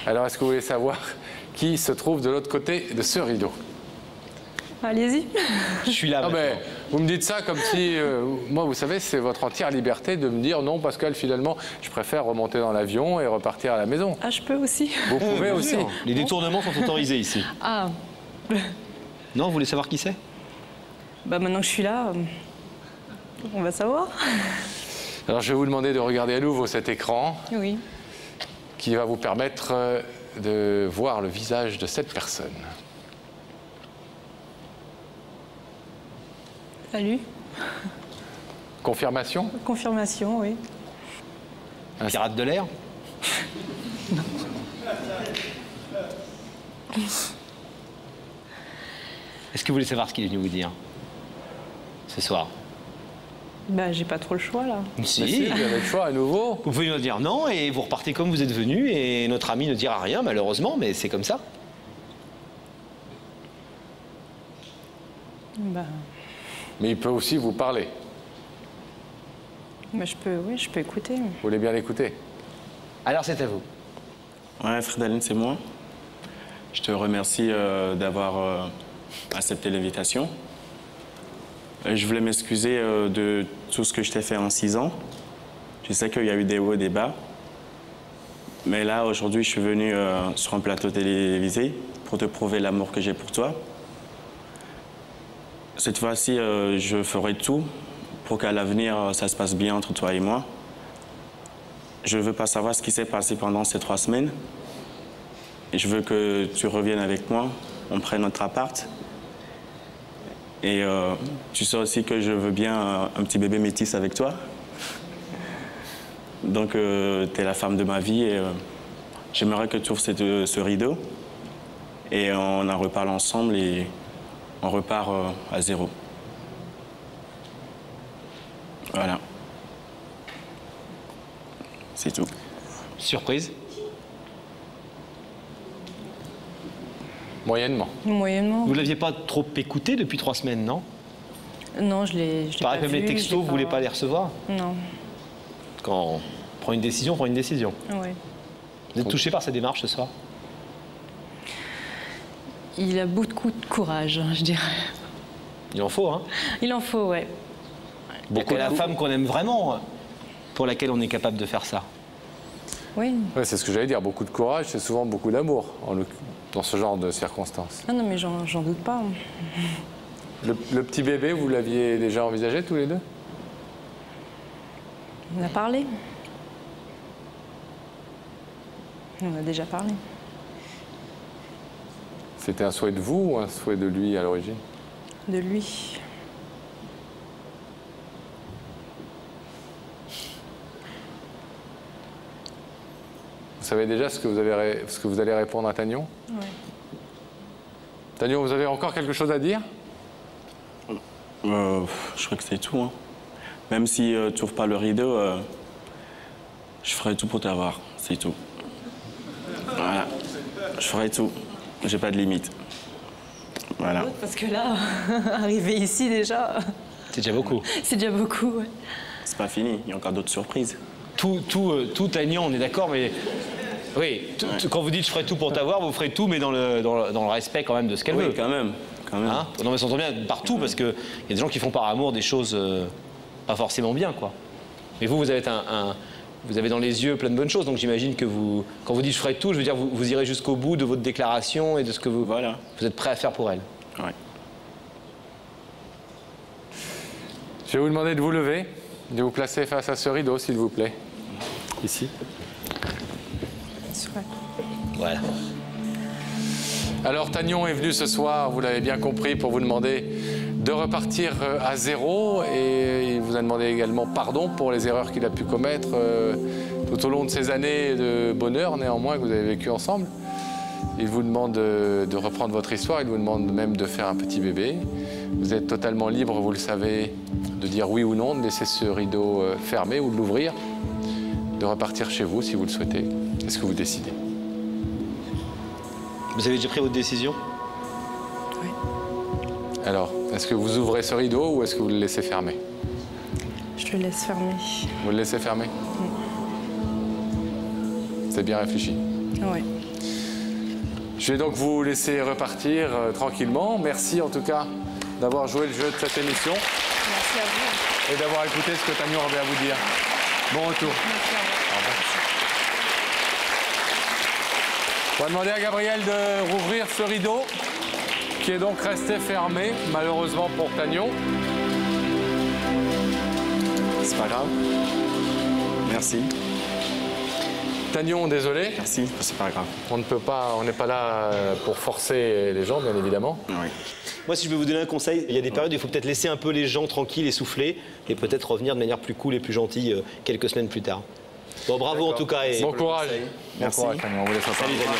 Alors, est-ce que vous voulez savoir qui se trouve de l'autre côté de ce rideau? Allez-y. Je suis là. Ah ben, vous me dites ça comme si, moi, vous savez, c'est votre entière liberté de me dire non, Pascal, finalement, je préfère remonter dans l'avion et repartir à la maison. Ah, je peux aussi. Vous pouvez aussi. Les détournements sont autorisés ici. Ah, Non, vous voulez savoir qui c'est? bah maintenant que je suis là, on va savoir. Alors, je vais vous demander de regarder à nouveau cet écran Oui. qui va vous permettre de voir le visage de cette personne. Salut. Confirmation? Confirmation, oui. Un pirate de l'air? Est-ce que vous voulez savoir ce qu'il est venu vous dire ce soir? Bah, j'ai pas trop le choix, là. Si. Mais si, vous avez le choix à nouveau. Vous pouvez nous dire non et vous repartez comme vous êtes venu et notre ami ne dira rien malheureusement, mais c'est comme ça. Bah, Mais il peut aussi vous parler. bah, oui, je peux écouter. Vous voulez bien l'écouter? Alors c'est à vous. Ouais, Fridolin, c'est moi. Je te remercie d'avoir accepté l'invitation. Je voulais m'excuser de tout ce que je t'ai fait en 6 ans. Je sais qu'il y a eu des hauts et des bas. Mais là, aujourd'hui, je suis venu sur un plateau télévisé pour te prouver l'amour que j'ai pour toi. Cette fois-ci, je ferai tout pour qu'à l'avenir, ça se passe bien entre toi et moi. Je ne veux pas savoir ce qui s'est passé pendant ces 3 semaines. Et je veux que tu reviennes avec moi, on prenne notre appart. Et tu sais aussi que je veux bien un petit bébé métis avec toi. Donc, tu es la femme de ma vie et j'aimerais que tu ouvres ce rideau. Et on en reparle ensemble et on repart à zéro. Voilà. C'est tout. Surprise. Moyennement. Moyennement. Vous l'aviez pas trop écouté depuis 3 semaines, non? Non, je l'ai pas Pareil comme vu, les textos, vous voulez pas les recevoir? Non. Quand on prend une décision, on prend une décision. Ouais. Vous êtes touché par sa démarche ce soir? Il a beaucoup de courage, je dirais. Il en faut, hein? Il en faut, ouais. Beaucoup la femme qu'on aime vraiment, pour laquelle on est capable de faire ça. Oui. Ouais, c'est ce que j'allais dire. Beaucoup de courage, c'est souvent beaucoup d'amour dans ce genre de circonstances. Ah non, mais j'en doute pas. Le petit bébé, vous l'aviez déjà envisagé tous les deux? On a parlé. On a déjà parlé. C'était un souhait de vous ou un souhait de lui à l'origine? De lui. Vous savez déjà ce que vous allez répondre à Tagnon? Ouais. Tagnon, vous avez encore quelque chose à dire? Je crois que c'est tout. Hein. Même si tu ouvres pas le rideau, je ferai tout pour t'avoir. C'est tout. Voilà. Je ferai tout. J'ai pas de limite. Voilà. Parce que là, arriver ici déjà, C'est déjà beaucoup. c'est déjà beaucoup. Ouais. C'est pas fini. Il y a encore d'autres surprises. Tout Agnan, on est d'accord, mais oui, quand vous dites je ferai tout pour t'avoir, vous ferez tout, mais dans le respect quand même de ce qu'elle Oui, veut. quand même. Quand même. Hein, non mais s'entend bien partout parce qu'il y a des gens qui font par amour des choses pas forcément bien, quoi. Mais vous avez vous avez dans les yeux plein de bonnes choses, donc j'imagine que quand vous dites je ferai tout, je veux dire vous irez jusqu'au bout de votre déclaration et de ce que vous êtes prêt à faire pour elle. Ouais. Je vais vous demander de vous lever, de vous placer face à ce rideau, s'il vous plaît. Ici. Voilà. Alors, Tagnon est venu ce soir, vous l'avez bien compris, pour vous demander de repartir à zéro. Et il vous a demandé également pardon pour les erreurs qu'il a pu commettre tout au long de ces années de bonheur, néanmoins, que vous avez vécu ensemble. Il vous demande de reprendre votre histoire, il vous demande même de faire un petit bébé. Vous êtes totalement libre, vous le savez, de dire oui ou non, de laisser ce rideau fermé ou de l'ouvrir, de repartir chez vous si vous le souhaitez. Est-ce que vous décidez? Vous avez déjà pris votre décision? Oui. Alors, est-ce que vous ouvrez ce rideau ou est-ce que vous le laissez fermer? Je le laisse fermer. Vous le laissez fermer? C'est bien réfléchi. Ouais. Je vais donc vous laisser repartir tranquillement. Merci en tout cas d'avoir joué le jeu de cette émission Merci à vous. et d'avoir écouté ce que Tagnon avait à vous dire. Bon retour. Merci à vous. Au revoir. On va demander à Gabriel de rouvrir ce rideau qui est donc resté fermé, malheureusement pour Tagnon. C'est pas grave. Merci. Tagnon, désolé, Merci, c'est pas grave. on ne peut pas, on n'est pas là pour forcer les gens, bien évidemment. Oui. Moi, si je peux vous donner un conseil, il y a des périodes où il faut peut-être laisser un peu les gens tranquilles et souffler, et peut-être revenir de manière plus cool et plus gentille quelques semaines plus tard. Bon, bravo en tout cas. Et Bon courage. Merci. Bon courage, Tagnon, on vous laisse repartir. Salut Daniel.